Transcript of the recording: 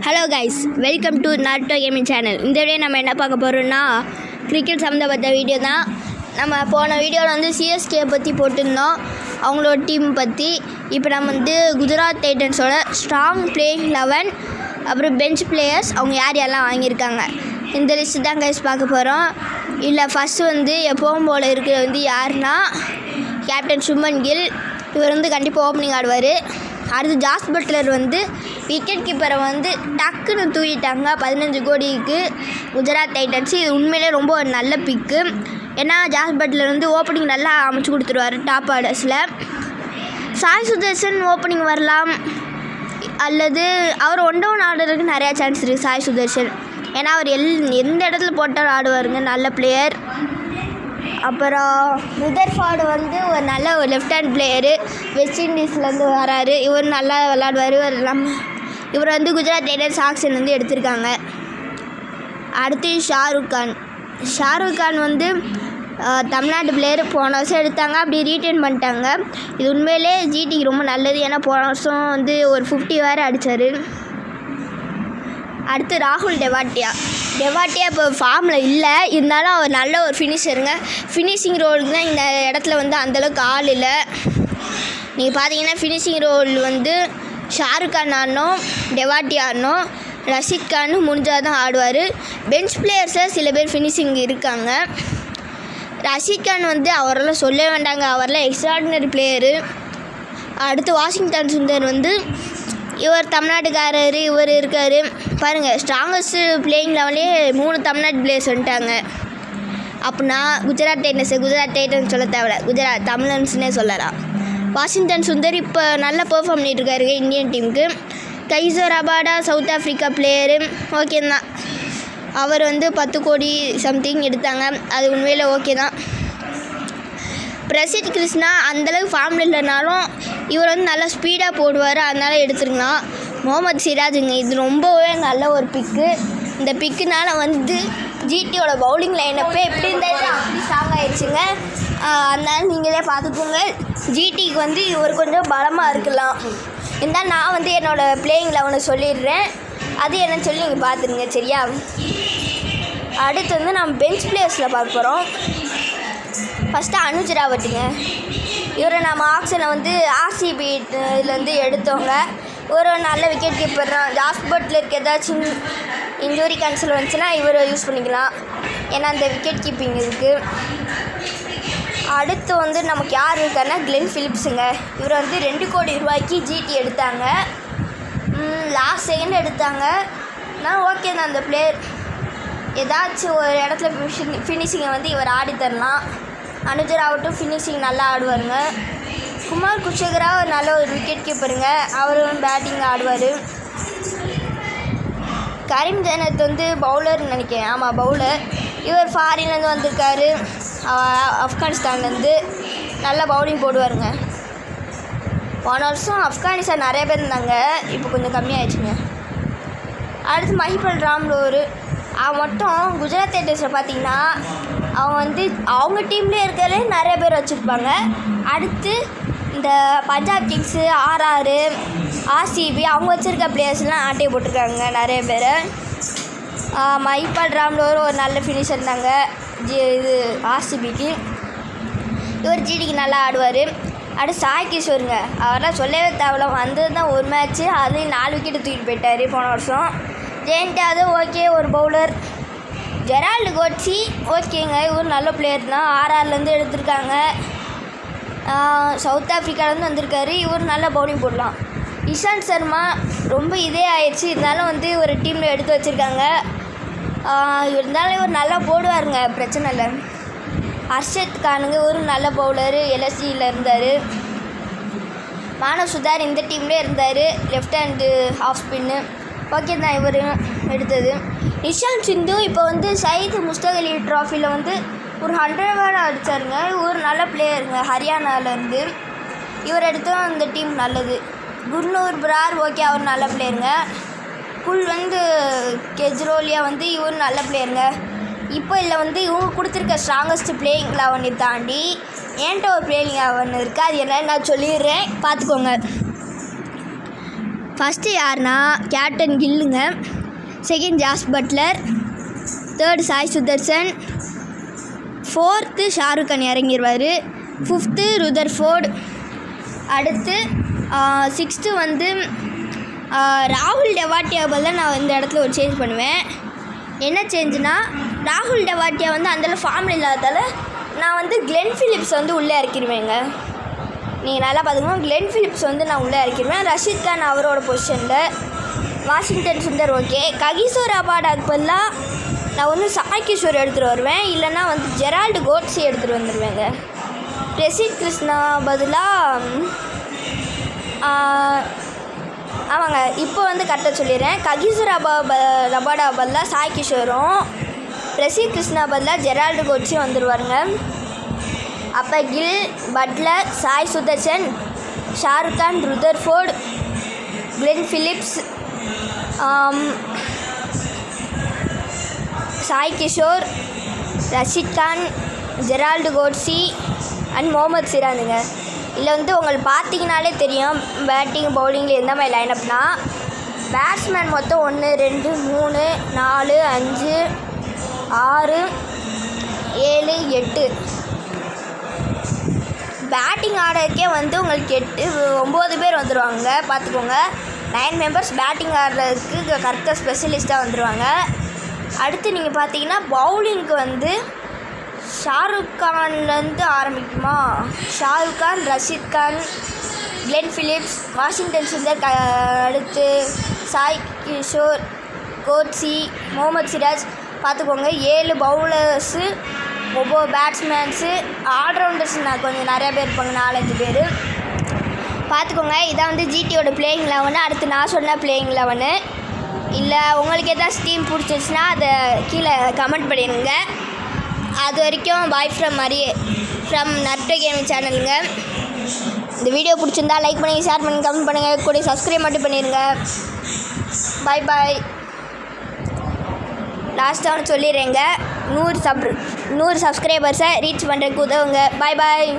Hello guys, welcome to நாருட்டோ gaming channel. இந்த video நம்ம என்ன பார்க்க போகிறோம்னா கிரிக்கெட் சம்மந்தப்பட்ட வீடியோ தான். நம்ம போன வீடியோவில் வந்து சிஎஸ்கே பற்றி போட்டிருந்தோம், அவங்களோட டீம் பற்றி. இப்போ நம்ம வந்து குஜராத் டைட்டன்ஸோட ஸ்ட்ராங் பிளேயிங் 11 அப்புறம் பெஞ்ச் பிளேயர்ஸ் அவங்க யார் யாரெல்லாம் வாங்கியிருக்காங்க இந்த லிஸ்ட்டு தான் கைஸ் பார்க்க போகிறோம். இல்லை ஃபஸ்ட்டு வந்து எப்பவும் போல் இருக்கிற வந்து யாருன்னா கேப்டன் சுமன் கில். இவர் வந்து கண்டிப்பாக ஓப்பனிங் ஆடுவார். அடுத்து ஜாஸ் பட்லர் வந்து விக்கெட் கீப்பரை வந்து டக்குன்னு தூக்கிட்டாங்க 15 கோடிக்கு குஜராத் டைட்டன்ஸ். இது உண்மையிலே ரொம்ப ஒரு நல்ல பிக்கு. ஏன்னா ஜாஸ் பட்லர் வந்து ஓப்பனிங் நல்லா அமைச்சு கொடுத்துருவார் டாப் ஆர்டர்ஸில். சாய் சுதர்ஷன் ஓப்பனிங் வரலாம், அல்லது அவர் ஒன் டவுன் ஆடுறதுக்கு நிறையா சான்ஸ் இருக்குது சாய் சுதர்ஷன். ஏன்னா அவர் எந்த இடத்துல போட்டாலும் ஆடுவாருங்க, நல்ல பிளேயர். அப்புறம் ருதர்ஃபோர்டு வந்து ஒரு நல்ல ஒரு லெஃப்ட் ஹேண்ட் பிளேயரு, வெஸ்ட் இண்டீஸ்லேருந்து வராரு. இவர் நல்லா விளாடுவார். இவர் வந்து குஜராத் டைட்டன்ஸ் ஆக்ஷன் வந்து எடுத்திருக்காங்க. அடுத்து ஷாருக் கான் வந்து தமிழ்நாட்டு பிளேயர். போன வருஷம் எடுத்தாங்க, அப்படி ரீட்டைன் பண்ணிட்டாங்க. இது உண்மையிலே ஜிடிக்கு ரொம்ப நல்லது. ஏன்னா போன வருஷம் வந்து ஒரு 50 வேறு அடித்தார். அடுத்து ராகுல் டெவாட்டியா இப்போ ஃபார்மில் இல்லை, இருந்தாலும் அவர் நல்ல ஒரு ஃபினிஷருங்க. ஃபினிஷிங் ரோலுக்கு தான் இந்த இடத்துல வந்து அந்தளவுக்கு ஆள் இல்லை. நீங்கள் பார்த்தீங்கன்னா ஃபினிஷிங் ரோல் வந்து ஷாருக் கான் ஆடணும், டெவாட்டி ஆடணும், ரஷீத் கான் முடிஞ்சால் தான் ஆடுவார். பெஞ்ச் பிளேயர்ஸில் சில பேர் ஃபினிஷிங் இருக்காங்க. ரஷீத் கான் வந்து அவரெல்லாம் சொல்ல வேண்டாங்க, அவரெல்லாம் எக்ஸ்ட்ராடினரி பிளேயரு. அடுத்து வாஷிங்டன் சுந்தர் வந்து இவர் தமிழ்நாட்டுக்காரர். இவர் இருக்கார் பாருங்கள், ஸ்ட்ராங்கஸ்ட் பிளேயிங் லெவலே 3 தமிழ்நாட்டு பிளேயர்ஸ் வந்துட்டாங்க. அப்படின்னா குஜராத் டைட்டன்ஸ் சொல்ல தேவையில்ல, குஜராத் தமிழன்ஸ்னே சொல்லலாம். வாஷிங்டன் சுந்தர் இப்போ நல்லா பெர்ஃபார்ம் பண்ணிட்டுருக்காரு இந்தியன் டீமுக்கு. Kaiser Rabada south Africa player okay தான். அவர் வந்து 10 கோடி சம்திங் எடுத்தாங்க, அது உண்மையில் ஓகே தான். பிரசித் கிருஷ்ணா அந்தளவுக்கு ஃபார்மில் இல்லைனாலும் இவர் வந்து நல்லா ஸ்பீடாக போடுவார், அதனால் எடுத்துருக்கலாம். முகமது சிராஜுங்க, இது ரொம்பவே நல்ல ஒரு பிக்கு. இந்த பிக்குனால் வந்து ஜிடியோட பவுலிங் லைனப்பே எப்படி இருந்தாலும் அப்படி ஸ்ட்ராங் ஆகிடுச்சுங்க. அதனால நீங்களே பார்த்துக்கோங்க, ஜிடிக்கு வந்து இவர் கொஞ்சம் பலமாக இருக்கலாம். இருந்தால் நான் வந்து என்னோடய பிளேயிங் 11 சொல்லிடுறேன், அது என்னன்னு சொல்லி நீங்கள் பார்த்துருங்க, சரியா? அடுத்து வந்து நம்ம பெஞ்ச் பிளேயர்ஸில் பார்க்க போகிறோம். ஃபஸ்ட்டு அனுஜ் ராவத்துங்க. இவரை நம்ம ஆக்ஷனை வந்து ஆர்சிபி இதுலேருந்து எடுத்தவங்க. ஒரு நல்ல விக்கெட் கீப்பர் தான். ஜாஸ் பட்லருக்கு ஏதாச்சும் இன்ஜுரி கேன்சல் வந்துச்சுன்னா இவரை யூஸ் பண்ணிக்கலாம், ஏன்னா அந்த விக்கெட் கீப்பிங் இருக்குது. அடுத்து வந்து நமக்கு யார் இருக்காருன்னா கிளென் ஃபிலிப்ஸுங்க. இவர் வந்து 2 கோடி ரூபாய்க்கு ஜிடி எடுத்தாங்க. லாஸ்ட் செகண்ட் எடுத்தாங்க. நான் ஓகே தான், அந்த பிளேயர் ஏதாச்சும் ஒரு இடத்துல ஃபினிஷிங்கை வந்து இவர் ஆடி தரலாம். அனுஜ் ராவட்டும் ஃபினிஷிங் நல்லா ஆடுவாருங்க. குமார் குஷேகரா ஒரு நல்ல ஒரு விக்கெட் கீப்பருங்க, அவரும் பேட்டிங் ஆடுவார். கரீம் ஜனத் வந்து பவுலர்னு நினைக்கிறேன், ஆமாம் பவுலர். இவர் ஃபாரின்லேருந்து வந்திருக்காரு, ஆப்கானிஸ்தான்லேருந்து. நல்லா பவுலிங் போடுவாருங்க. போன வருஷம் ஆப்கானிஸ்தான் நிறைய பேர் இருந்தாங்க, இப்போ கொஞ்சம் கம்மியாகிடுச்சுங்க. அடுத்து மஹிபல் ராம்லோரு. அவன் மட்டும் குஜராத் டைட்டன்ஸில் பார்த்தீங்கன்னா அவங்க வந்து அவங்க டீம்லேயே இருக்கிறதே நிறைய பேர் வச்சுருப்பாங்க. அடுத்து இந்த பஞ்சாப் கிங்ஸு, ஆர்ஆர், ஆர்சிபி அவங்க வச்சுருக்க பிளேயர்ஸ்லாம் ஆட்டையை போட்டிருக்காங்க நிறைய பேர். மஹிபல் ராம்லோர் ஒரு நல்ல ஃபினிஷர் இருந்தாங்க இது ஆர்சிபிக்கு. இவர் ஜிடிக்கு நல்லா ஆடுவார். அடுத்து சாய் கிஷோருங்க, அவரெல்லாம் சொல்லவே தேவையில்ல, வந்தது தான் ஒரு மேட்ச்சு, அதுலேயும் 4 விக்கெட்டு தூக்கிட்டு போயிட்டார் போன வருஷம். ஜெயண்ட் யாதவ் ஓகே ஒரு பவுலர். ஜெரால்டு கோட்ஸி ஓகேங்க, இவர் நல்ல பிளேயர் தான், ஆர்ஆர்லேருந்து எடுத்திருக்காங்க. சவுத் ஆஃப்ரிக்காலேருந்து வந்திருக்காரு, இவர் நல்ல பவுலிங் போடலாம். இஷாந்த் சர்மா ரொம்ப இதே ஆயிடுச்சு, இருந்தாலும் வந்து ஒரு டீமில் எடுத்து வச்சுருக்காங்க. இருந்தாலும் இவர் நல்லா போடுவாருங்க, பிரச்சனை இல்லை. ஹர்ஷத் கானுங்க ஒரு நல்ல பவுலரு, எல்எஸ்சியில் இருந்தார். மானவ் சுதார் இந்த டீம்லேயே இருந்தார், left hand of spin okay தான் இவர் எடுத்தது. நிஷாந்த் சிந்து இப்போ வந்து சயீத் முஸ்தக் அலி ட்ராஃபியில் வந்து ஒரு 100 வேர்டு அடித்தாருங்க. ஒரு நல்ல பிளேயருங்க, ஹரியானாவிலேருந்து. இவர் எடுத்தோம் இந்த டீம் நல்லது. குர்னூர் பிரார் ஓகே, அவர் நல்ல பிளேயருங்க. குல் வந்து கெஜ்ரோலியா வந்து இவர் நல்ல பிளேயருங்க. இப்போ இல்லை வந்து இவங்க கொடுத்துருக்க ஸ்ட்ராங்கஸ்ட் பிளேயிங் 11 தாண்டி என்கிட்ட ஒரு பிளேயிங் 11 இருக்குது, அது என்னன்னு நான் சொல்லிடுறேன், பார்த்துக்கோங்க. ஃபஸ்ட்டு யாருன்னா கேப்டன் கில்லுங்க, second Jos Buttler, third Sai Sudharsan, fourth Shahrukh Khan இறங்கிடுவார், ஃபிஃப்த்து ருதர்ஃபோர்டு, அடுத்து சிக்ஸ்த்து வந்து ராகுல் டெவாட்டியா பதில் நான் இந்த இடத்துல ஒரு சேஞ்ச் பண்ணுவேன். என்ன சேஞ்சுனா, ராகுல் டெவாட்டியா வந்து அந்தளவு ஃபார்மில் இல்லாததால் நான் வந்து கிளென் ஃபிலிப்ஸ் வந்து உள்ளே இறக்கிடுவேங்க. நீங்கள் நல்லா பார்த்துக்கணும், கிளென் ஃபிலிப்ஸ் வந்து நான் உள்ளே இறக்கிடுவேன். ரஷீத் கான் அவரோட பொசிஷனில், வாஷிங்டன் சுந்தர் ஓகே. ககிசோ ரபாடாக்கு பதிலாக நான் வந்து சாய் கிஷோர் எடுத்துகிட்டு வருவேன், இல்லைனா வந்து ஜெரால்டு கோட்ஸி எடுத்துகிட்டு வந்துடுவேங்க. பிரசித் கிருஷ்ணா பதிலாக ஆமாங்க, இப்போ வந்து கரெக்டாக சொல்லிடுறேன். ககிசோ ரபாடா பதிலாக சாய் கிஷோரும், பிரசித் கிருஷ்ணா பதிலாக ஜெரால்டு கோட்ஸியும் வந்துடுவாருங்க. அப்போ Gill, Buttler, Sai Sudharsan, Shahrukh Khan, Rutherford, Glenn Phillips, Sai Kishore, Rashid Khan, Gerald Coetzee and Mohammed சிராஜுங்க. இதில் வந்து உங்களுக்கு பார்த்தீங்கனாலே தெரியும் பேட்டிங் பவுலிங்கில் எந்த மாதிரி லைனப்னா, பேட்ஸ்மேன் மொத்தம் 1 2 3 4 5 6 7 8. பேட்டிங் ஆர்டருக்கே வந்து உங்களுக்கு 9 பேர் வந்துடுவாங்க. பார்த்துக்கோங்க, 9 மெம்பர்ஸ் பேட்டிங் ஆடுறதுக்கு கரெக்டாக ஸ்பெஷலிஸ்ட்டாக வந்துடுவாங்க. அடுத்து நீங்கள் பார்த்தீங்கன்னா பவுலிங்க்கு வந்து ஷாருக் கான்லேருந்து ஆரம்பிக்குமா, Shahrukh Khan, Rashid Khan, Glenn Phillips, Washington Sundar, அடுத்து சாய் கிஷோர், கோட்ஸி, முகமது சிராஜ். பார்த்துக்கோங்க, 7 பவுலர்ஸு, 9 பேட்ஸ்மேன்ஸு, ஆல்ரவுண்டர்ஸ் நான் கொஞ்சம் நிறையா பேர் இருப்பாங்க, 4-5 பேர். பார்த்துக்கோங்க, இதான் வந்து ஜிடியோட பிளேயிங் 11. அடுத்து நான் சொன்ன பிளேயிங் 11. இல்லை உங்களுக்கு ஏதாச்சும் டீம் பிடிச்சிருச்சுன்னா அதை கீழே கமெண்ட் பண்ணிடுங்க. அது வரைக்கும் பாய் ஃப்ரம் நர்டோ கேமிங் சேனலுங்க. இந்த வீடியோ பிடிச்சிருந்தா லைக் பண்ணி, ஷேர் பண்ணி, கமெண்ட் பண்ணுங்கள், கூட சப்ஸ்கிரைப் மட்டும் பண்ணிடுங்க. பாய். லாஸ்ட்டாக ஒன்று சொல்லிடுறேங்க, 100 சப்ஸ்கிரைபர்ஸை ரீச் பண்ணுறதுக்கு உதவுங்க. பாய்.